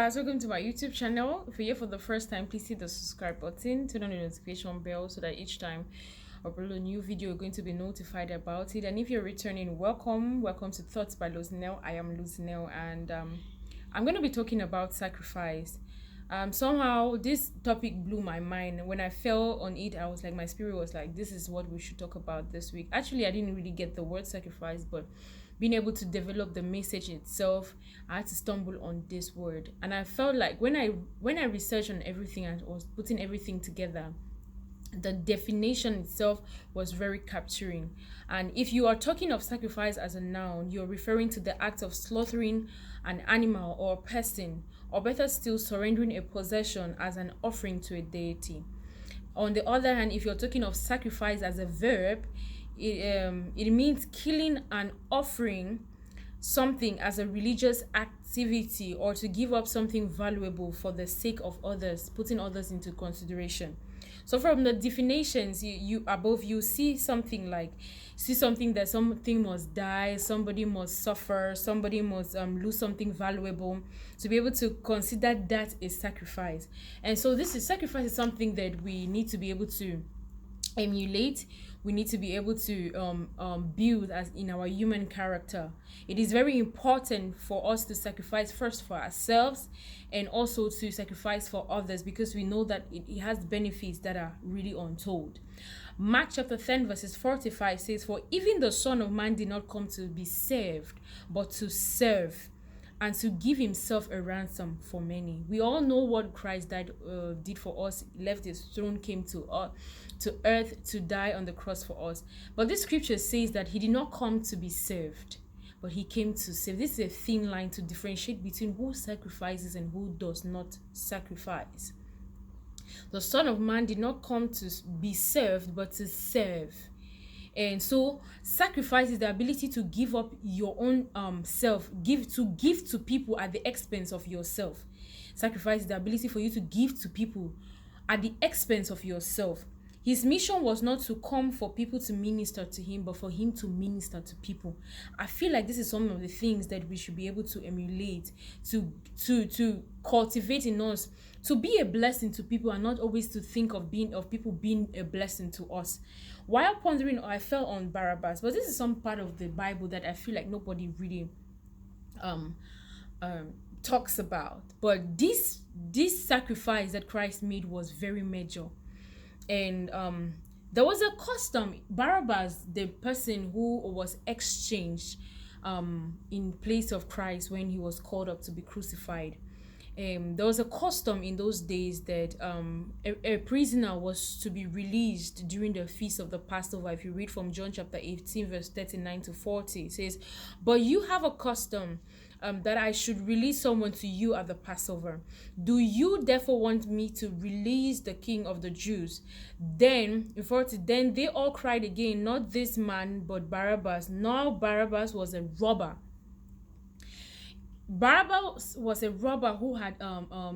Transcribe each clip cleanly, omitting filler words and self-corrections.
guys, welcome to my YouTube channel. If you're here for the first time, please hit the subscribe button, turn on the notification bell so that each time I upload a new video, you're going to be notified about it. And if you're returning, welcome to Thoughts by Lozenel. I am Lozenel, and I'm going to be talking about sacrifice. Somehow this topic blew my mind. When I fell on it, I was like, my spirit was like, this is what we should talk about this week. Actually, I didn't really get the word sacrifice, but being able to develop the message itself, I had to stumble on this word. And I felt like when I researched on everything and was putting everything together, the definition itself was very capturing. And if you are talking of sacrifice as a noun, you're referring to the act of slaughtering an animal or a person, or better still, surrendering a possession as an offering to a deity. On the other hand, if you're talking of sacrifice as a verb, it means killing and offering something as a religious activity, or to give up something valuable for the sake of others, putting others into consideration. So from the definitions you above, you see something that something must die, somebody must suffer, somebody must lose something valuable to be able to consider that a sacrifice. And so sacrifice is something that we need to be able to emulate. We need to be able to build as in our human character. It is very important for us to sacrifice first for ourselves and also to sacrifice for others, because we know that it has benefits that are really untold. Mark chapter 10 verses 45 says, "For even the Son of Man did not come to be served, but to serve, and to give himself a ransom for many." We all know what Christ did for us. He left his throne, came to earth to die on the cross for us. But this scripture says that he did not come to be served, but he came to save. This is a thin line to differentiate between who sacrifices and who does not sacrifice. The Son of Man did not come to be served, but to serve. And so sacrifice is the ability to give up your own self, give to people at the expense of yourself. Sacrifice is the ability for you to give to people at the expense of yourself. His mission was not to come for people to minister to him, but for him to minister to people. I feel like this is some of the things that we should be able to emulate, to cultivate in us, to be a blessing to people, and not always to think of people being a blessing to us. While pondering, I fell on Barabbas, but this is some part of the Bible that I feel like nobody really talks about. But this sacrifice that Christ made was very major. And there was a custom. Barabbas, the person who was exchanged in place of Christ when he was called up to be crucified, there was a custom in those days that a prisoner was to be released during the feast of the Passover. If you read from John chapter 18 verse 39 to 40, it says, "But you have a custom that I should release someone to you at the Passover. Do you therefore want me to release the King of the Jews?" Then they all cried again, "Not this man, but Barabbas." Now Barabbas was a robber. Barabbas was a robber who had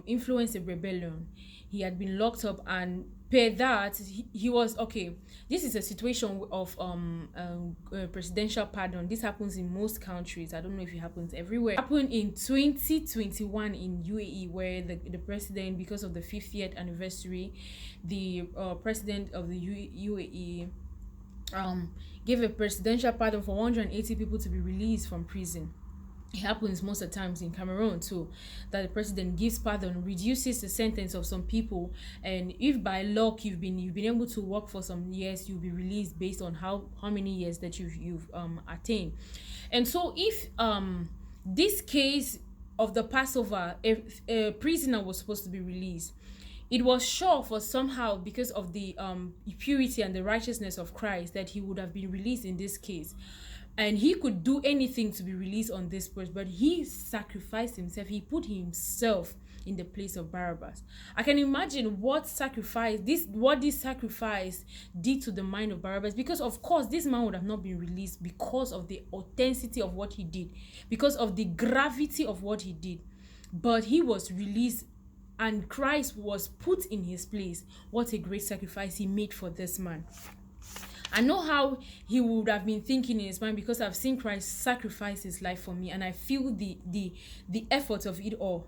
influenced a rebellion. He had been locked up, and per that he was okay. This is a situation of presidential pardon. This happens in most countries. I don't know if it happens everywhere. It happened in 2021 in UAE, where the president, because of the 50th anniversary, the president of the UAE gave a presidential pardon for 180 people to be released from prison. It happens most of the times in Cameroon too, that the president gives pardon, reduces the sentence of some people, and if by luck you've been able to work for some years, you'll be released based on how many years that you've attained. And so if this case of the Passover, a prisoner was supposed to be released, it was sure for somehow, because of the purity and the righteousness of Christ, that he would have been released in this case. And he could do anything to be released on this person, but he sacrificed himself. He put himself in the place of Barabbas. I can imagine what this sacrifice did to the mind of Barabbas, because of course this man would have not been released because of the authenticity of what he did, because of the gravity of what he did. But he was released, and Christ was put in his place. What a great sacrifice he made for this man. I know how he would have been thinking in his mind, because I've seen Christ sacrifice his life for me, and I feel the effort of it all.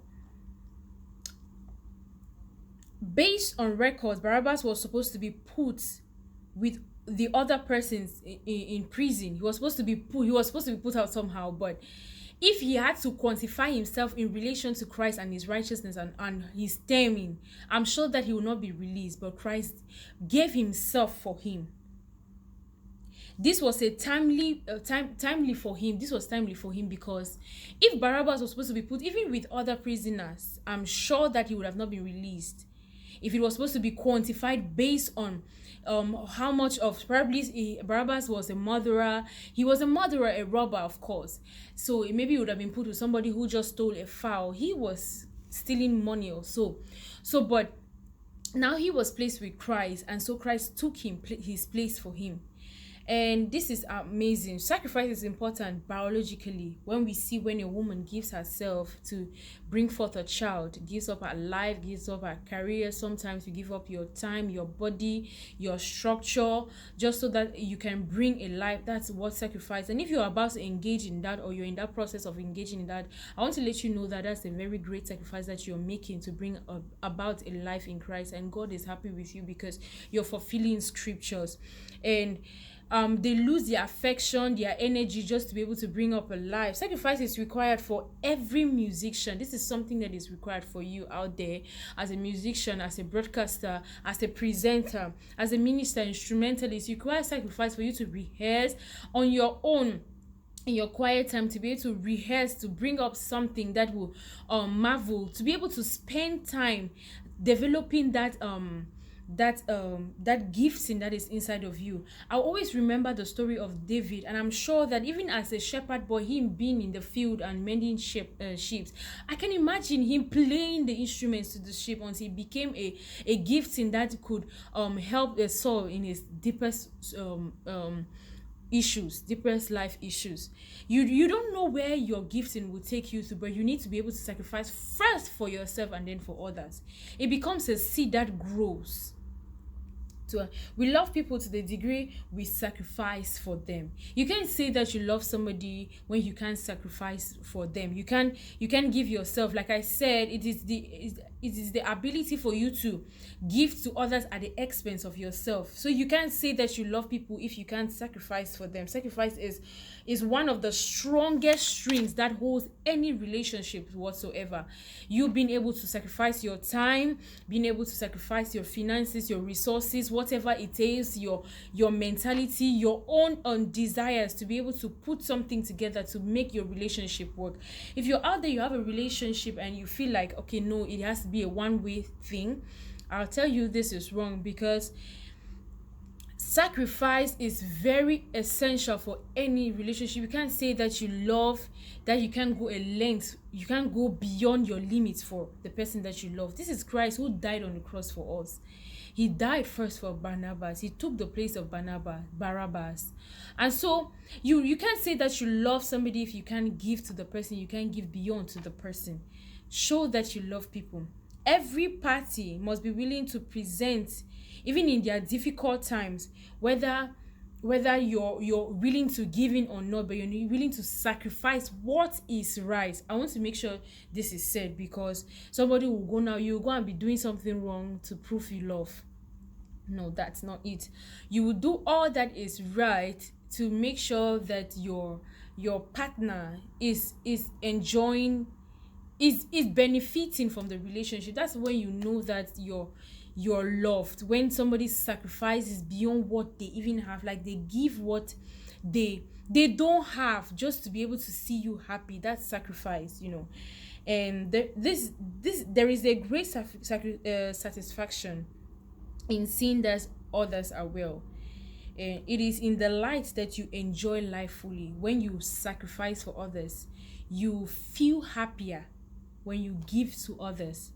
Based on records, Barabbas was supposed to be put with the other persons in prison. He was supposed to be put out somehow. But if he had to quantify himself in relation to Christ and his righteousness and his timing, I'm sure that he will not be released. But Christ gave himself for him. This was a timely for him. This was timely for him, because if Barabbas was supposed to be put even with other prisoners, I'm sure that he would have not been released. If it was supposed to be quantified based on how much of, probably Barabbas was a murderer. He was a murderer, a robber, of course. So maybe he would have been put with somebody who just stole a fowl. He was stealing money or so. But now he was placed with Christ, and so Christ took his place for him. And this is amazing. Sacrifice is important biologically. When we see when a woman gives herself to bring forth a child, gives up her life, gives up her career. Sometimes you give up your time, your body, your structure, just so that you can bring a life. That's what sacrifice. And if you're about to engage in that, or you're in that process of engaging in that, I want to let you know that that's a very great sacrifice that you're making to bring about a life in Christ. And God is happy with you because you're fulfilling scriptures. And they lose their affection, their energy, just to be able to bring up a life. Sacrifice is required for every musician. This is something that is required for you out there as a musician, as a broadcaster, as a presenter, as a minister, instrumentalist. You require sacrifice for you to rehearse on your own in your quiet time, to be able to rehearse, to bring up something that will marvel, to be able to spend time developing that gifting that is inside of you. I always remember the story of David, and I'm sure that even as a shepherd boy, him being in the field and mending sheep, I can imagine him playing the instruments to the sheep until he became a gifting that could help a soul in his deepest deepest life issues. You don't know where your gifting will take you to, but you need to be able to sacrifice first for yourself and then for others. It becomes a seed that grows. So we love people to the degree we sacrifice for them. You can't say that you love somebody when you can't sacrifice for them. You can give yourself. Like I said, it is the ability for you to give to others at the expense of yourself. So you can't say that you love people if you can't sacrifice for them. Sacrifice is one of the strongest strings that holds any relationship whatsoever. You being able to sacrifice your time, being able to sacrifice your finances, your resources, whatever it is, your mentality, your own desires, to be able to put something together to make your relationship work. If you're out there, you have a relationship and you feel like, okay, no, it has to be a one-way thing, I'll tell you this is wrong, because sacrifice is very essential for any relationship. You can't say that you love, that you can't go a length, you can't go beyond your limits for the person that you love. This is Christ who died on the cross for us. He died first for Barnabas. He took the place of Barabbas. And so you can't say that you love somebody if you can't give to the person, you can't give beyond to the person. Show that you love people. Every party must be willing to present, even in their difficult times, whether you're willing to give in or not, but you're willing to sacrifice what is right. I want to make sure this is said, because somebody will go now, you go and be doing something wrong to prove you love. No, that's not it. You will do all that is right to make sure that your partner is enjoying, is benefiting from the relationship. That's when you know that you're loved. When somebody sacrifices beyond what they even have, like they give what they don't have just to be able to see you happy. That's sacrifice, and there is a great satisfaction in seeing that others are well. And it is in the light that you enjoy life fully. When you sacrifice for others, you feel happier when you give to others.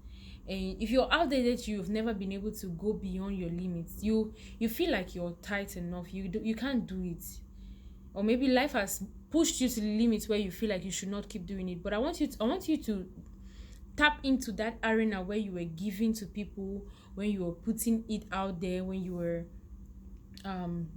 And if you're out there that you've never been able to go beyond your limits, you feel like you're tight enough, you can't do it, or maybe life has pushed you to the limits where you feel like you should not keep doing it. But I want you to tap into that arena where you were giving to people, when you were putting it out there, when you were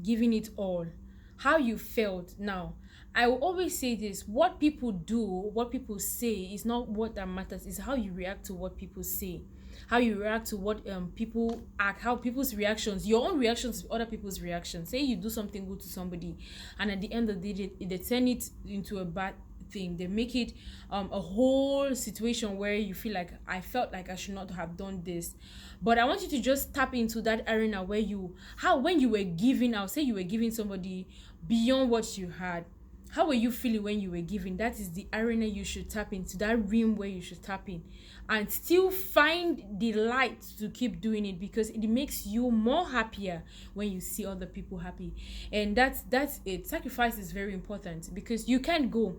giving it all, how you felt. Now, I will always say this: what people do, what people say is not what that matters, is how you react to what people say. how you react to what people act, how people's reactions, your own reactions to other people's reactions. Say you do something good to somebody, and at the end of the day they turn it into a bad thing. They make it a whole situation where you feel like, I felt like I should not have done this. But I want you to just tap into that arena where you, how when you were giving out, say you were giving somebody beyond what you had, how were you feeling when you were giving? That is the arena you should tap into, that realm where you should tap in, and still find the light to keep doing it, because it makes you more happier when you see other people happy. And that's it. Sacrifice is very important, because you can't go,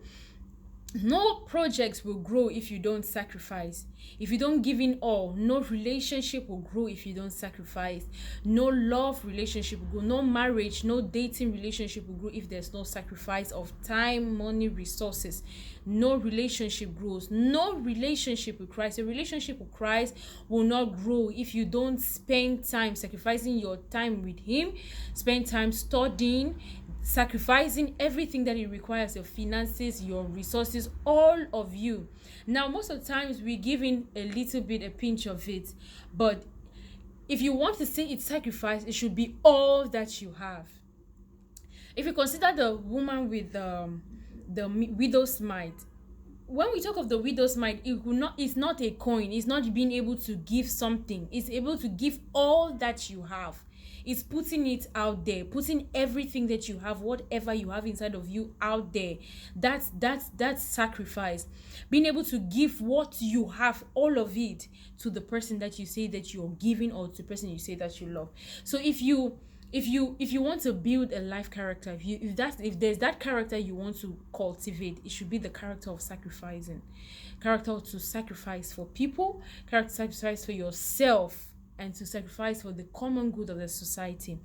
no projects will grow if you don't sacrifice. If you don't give in all, no relationship will grow if you don't sacrifice. No love relationship will grow, no marriage, no dating relationship will grow if there's no sacrifice of time, money, resources. No relationship grows. No relationship with Christ, a relationship with Christ will not grow if you don't spend time sacrificing your time with him, spend time studying, sacrificing everything that it requires, your finances, your resources, all of you. Now, most of the times we give in a little bit, a pinch of it, but if you want to say it's sacrifice, it should be all that you have. If you consider the woman with the widow's mite, when we talk of the widow's mite, it's not a coin, it's not being able to give something, it's able to give all that you have. It's putting it out there, putting everything that you have, whatever you have inside of you, out there. That's sacrifice. Being able to give what you have, all of it, to the person that you say that you're giving, or to the person you say that you love. So if you want to build a life character, if there's that character you want to cultivate, it should be the character of sacrificing, character to sacrifice for people, character to sacrifice for yourself, and to sacrifice for the common good of the society.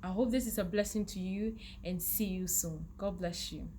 I hope this is a blessing to you, and see you soon. God bless you.